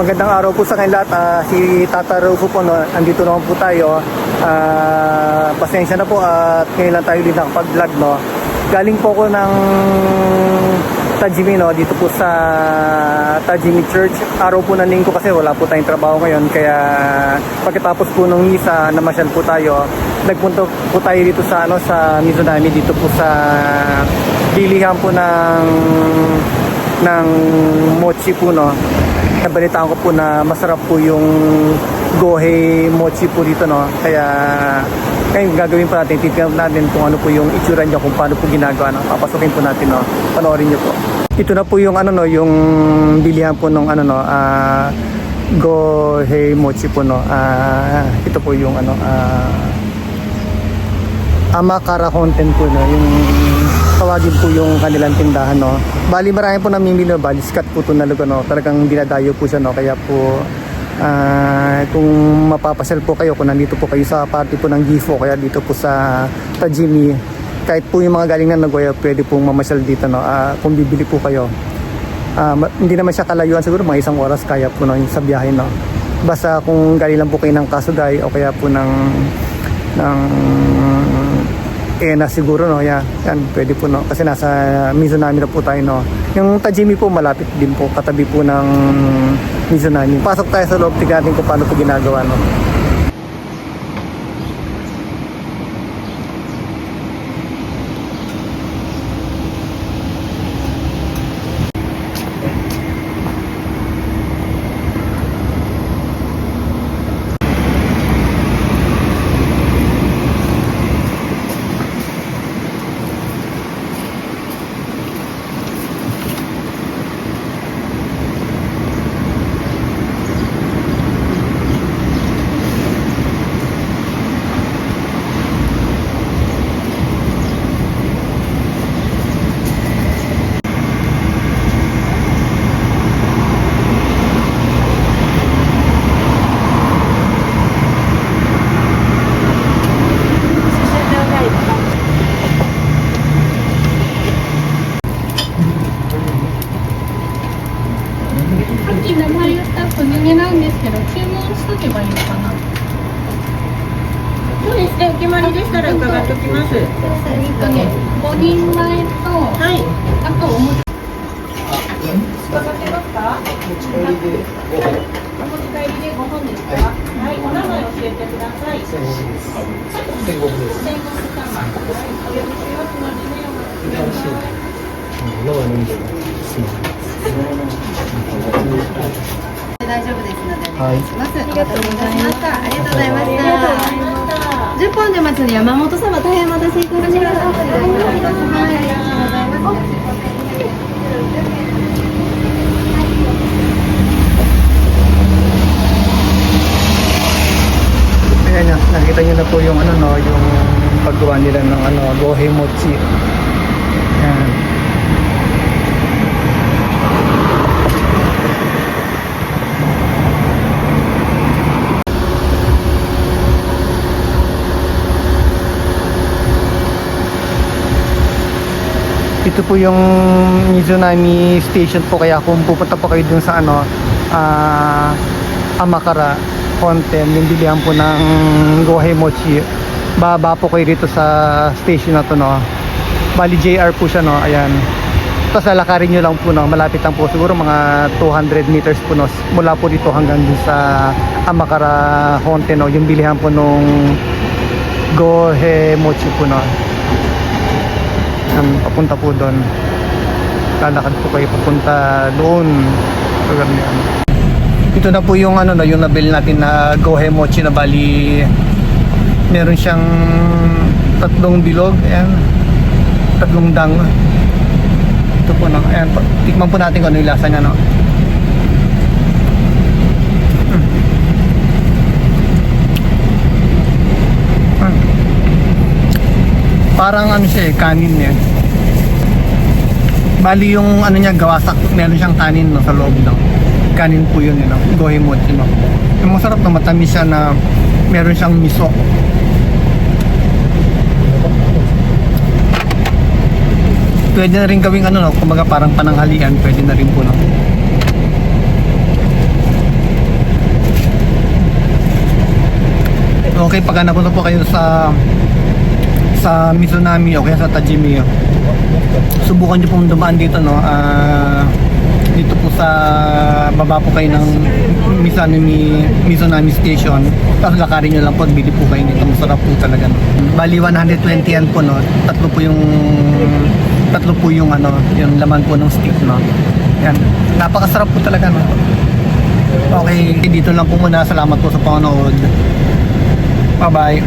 Magandang araw po sa kanilang lahat. Si Tata Rufo po, no, andito naman po tayo. Pasensya na po at ngayon lang tayo din nakapag-vlog. No. Galing po ako ng Tajimi, no, dito po sa Tajimi Church. Araw po ng linggo kasi wala po tayong trabaho ngayon. Kaya pagkatapos po ng misa, namasyal po tayo. Nagpunta po tayo dito sa, sa Mizunami, dito po sa bilihan po ng mochi po, no. Nabalitaan ko po na masarap po yung gohe mochi po dito, no. Kaya ngayon gagawin pa natin, titignan natin kung ano po yung itsura niya, kung paano po ginagawa, no. Papasukin po natin, no. Panoorin niyo po. Ito na po yung yung bilihan po ng gohe mochi po, no. Ito po yung Amakara Honten po, no, yung tawagin po yung kanilang tindahan, no. Bali marami po namimili, no, bali sikat po ito na lugar, no. Talagang dinadayo po siya, no. Kaya po kung mapapasal po kayo, kung nandito po kayo sa party po ng GIFO, kaya dito po sa Tajimi, kahit po yung mga galing na Nagoya, pwede pong mamasyal dito, no. Kung bibili po kayo, hindi naman siya kalayuan, siguro mga 1 oras kaya po, no, yung sa biyahe, no. Basta kung galing lang po kayo ng Kasugay o kaya po ng na siguro, no, yan pwede po, no, kasi nasa Mizunami na po tayo, no. Yung Tajimi po malapit din po, katabi po ng Mizunami. Pasok tayo sa loob, tignan natin kung paano po ginagawa, no.大丈夫ですのでお願いします。ありがとうございました。ありがとうございました。10分で待つので山本様大変お待たせいたしました。ありがとうございます。Ayan na, nakita nyo na po yung yung paggawa nila ng gohe mochi. Ayan. Ito po yung Mizunami Station po, kaya kung pupunta po kayo dun sa Amakara Honten, yung bilihan po ng gohe mochi, baba po kayo dito sa station na to, no. Bali JR po siya, no. Ayan, tapos lalakarin nyo lang po, no. Malapit lang po, siguro mga 200 meters po, no, mula po dito hanggang dun sa Amakara Honten, no, yung bilihan po nung gohe mochi po, no. Papunta po doon, lalakad po kayo papunta doon, lugar niyan. Ito na po yung yung nabili natin na gohe mochi, na bali meron siyang 3 bilog, ayan, 3 dang. Ito po, no, ayan, tikman po natin kung ano yung lasa niya, no. Parang siya kanin niya. Bali yung niya, gawasak, meron siyang kanin, no, sa loob, no. Kanin po yun, no, gohe mochi, no. Yung masarap na matamis siya, na meron siyang miso. Pwede na rin gawing no, kumbaga parang pananghalian, pwede na rin po, no. Okay, pag napunta po kayo sa Mizunami o kaya sa Tajimi, subukan nyo pong dumaan dito, no? Dito po sa baba po kayo ng Mizunami Station. Tapos lakarin nyo lang po at bili po kayo nito. Masarap po talaga, no? Bali 120 yan po, no? Tatlo po yung ano, yung laman po ng stick, no? Yan. Napakasarap po talaga, no? Okay, dito lang po muna. Salamat po sa panonood. Bye-bye.